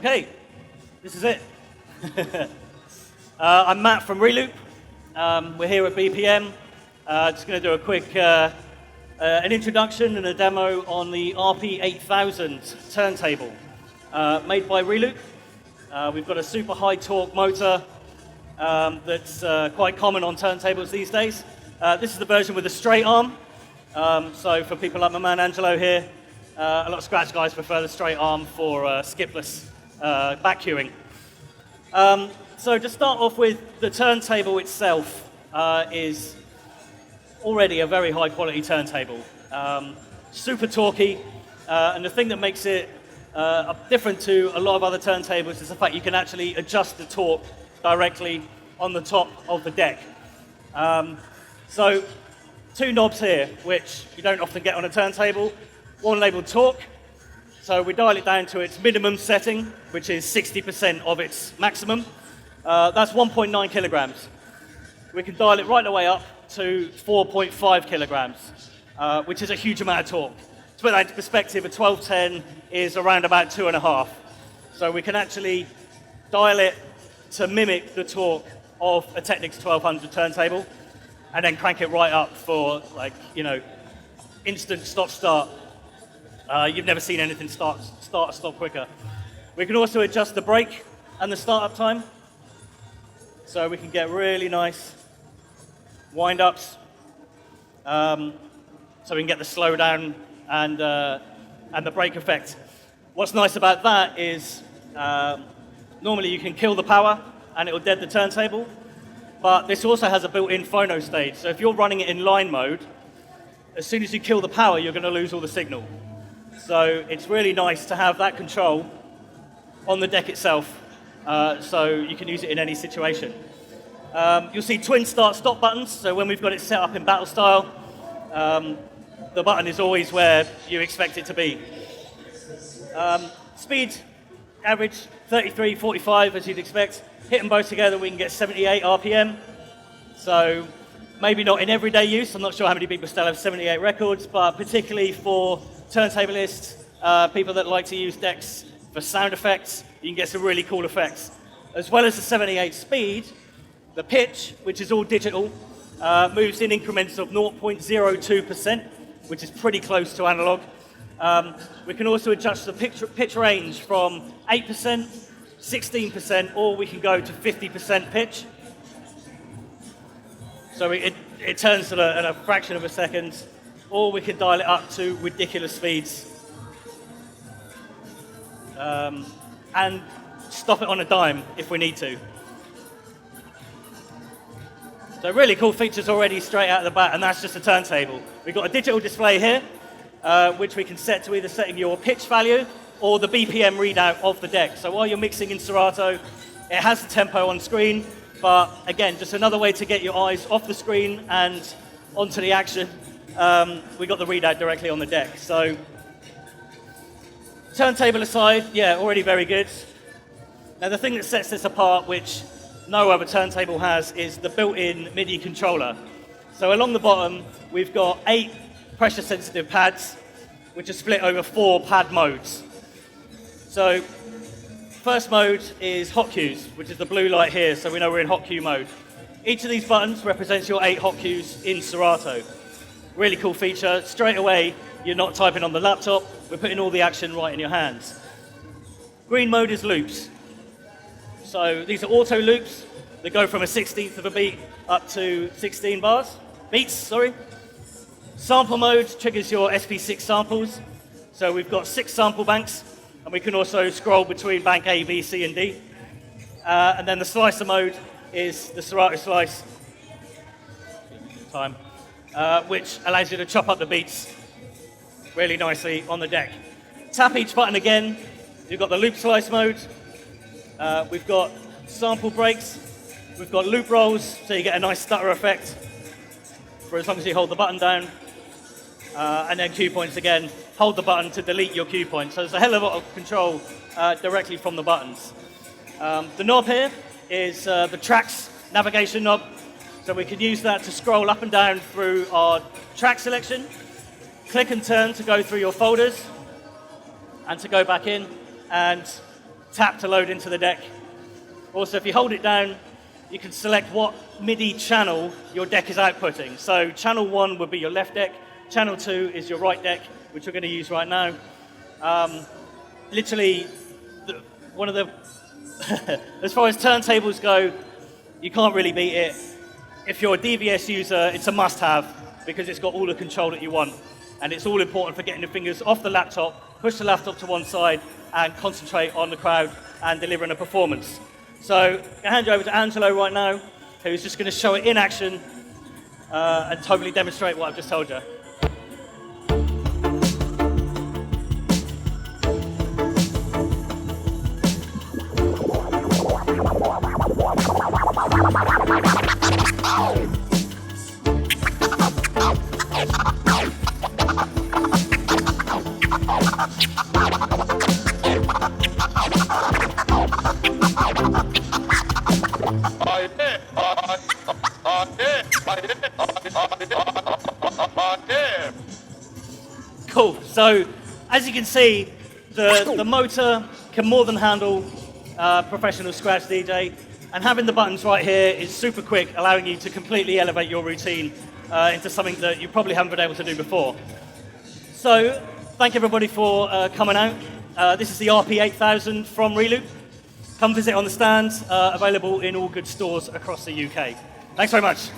Okay, this is it. I'm Matt from Reloop. We're here at BPM. Just going to do a quick an introduction and a demo on the RP-8000 Turntable, made by Reloop. We've got a super high torque motor that's quite common on turntables these days. This is the version with a straight arm. So for people like my man Angelo here, a lot of scratch guys prefer the straight arm for skipless back queuing. So to start off with, the turntable itself is already a very high quality turntable. Super torquey, and the thing that makes it different to a lot of other turntables is the fact you can actually adjust the torque directly on the top of the deck. So two knobs here, which you don't often get on a turntable. One labeled torque, so we dial it down to its minimum setting, which is 60% of its maximum. That's 1.9 kilograms. We can dial it right the way up to 4.5 kilograms, which is a huge amount of torque. To put that into perspective, a 1210 is around about 2.5. So we can actually dial it to mimic the torque of a Technics 1200 turntable, and then crank it right up for, like, you know, instant stop-start. You've never seen anything start, stop quicker. We can also adjust the brake and the startup time, so we can get really nice wind-ups, so we can get the slowdown and the brake effect. What's nice about that is normally you can kill the power and it will dead the turntable, but this also has a built-in phono stage, so if you're running it in line mode, as soon as you kill the power, you're going to lose all the signal. So it's really nice to have that control on the deck itself, so you can use it in any situation. You'll see twin start-stop buttons, so when we've got it set up in battle style, the button is always where you expect it to be. Speed, average 33, 45, as you'd expect. Hit them both together, we can get 78 RPM. So maybe not in everyday use. I'm not sure how many people still have 78 records, but particularly for turntablists, people that like to use decks for sound effects, you can get some really cool effects. As well as the 78 speed, the pitch, which is all digital, moves in increments of 0.02%, which is pretty close to analog. We can also adjust the pitch range from 8%, 16%, or we can go to 50% pitch. So it turns at a fraction of a second, or we can dial it up to ridiculous speeds and stop it on a dime if we need to. So really cool features already straight out of the bat, and that's just a turntable. We've got a digital display here, which we can set to either setting your pitch value or the BPM readout of the deck. So while you're mixing in Serato, it has the tempo on screen, but again, just another way to get your eyes off the screen and onto the action. We got the readout directly on the deck. So turntable aside, yeah, already very good. Now the thing that sets this apart, which no other turntable has, is the built-in MIDI controller. So along the bottom, we've got 8 pressure-sensitive pads, which are split over 4 pad modes. So first mode is Hotkeys, which is the blue light here, so we know we're in hot cue mode. Each of these buttons represents your 8 hot cues in Serato. Really cool feature. Straight away, you're not typing on the laptop, we're putting all the action right in your hands. Green mode is loops. So these are auto loops that go from a 16th of a beat up to 16 beats, sorry. Sample mode triggers your SP6 samples. So we've got 6 sample banks, and we can also scroll between bank A, B, C, and D. And then the slicer mode is the Serato slice time, which allows you to chop up the beats really nicely on the deck. Tap each button again. You've got the loop slice mode. We've got sample breaks. We've got loop rolls, so you get a nice stutter effect for as long as you hold the button down. And then cue points again. Hold the button to delete your cue point. So there's a hell of a lot of control directly from the buttons. The knob here is the tracks navigation knob. So we can use that to scroll up and down through our track selection. Click and turn to go through your folders and to go back in. And tap to load into the deck. Also, if you hold it down, you can select what MIDI channel your deck is outputting. So channel 1 would be your left deck, channel 2 is your right deck, which we're going to use right now. Literally, one of the, as far as turntables go, you can't really beat it. If you're a DVS user, it's a must-have because it's got all the control that you want. And it's all important for getting the fingers off the laptop, push the laptop to one side, and concentrate on the crowd and delivering a performance. So I hand you over to Angelo right now, who's just going to show it in action and totally demonstrate what I've just told you. Cool. So, as you can see, the motor can more than handle professional scratch DJ, and having the buttons right here is super quick, allowing you to completely elevate your routine into something that you probably haven't been able to do before. So, thank everybody for coming out. This is the RP-8000 from Reloop. Come visit on the stand, available in all good stores across the UK. Thanks very much.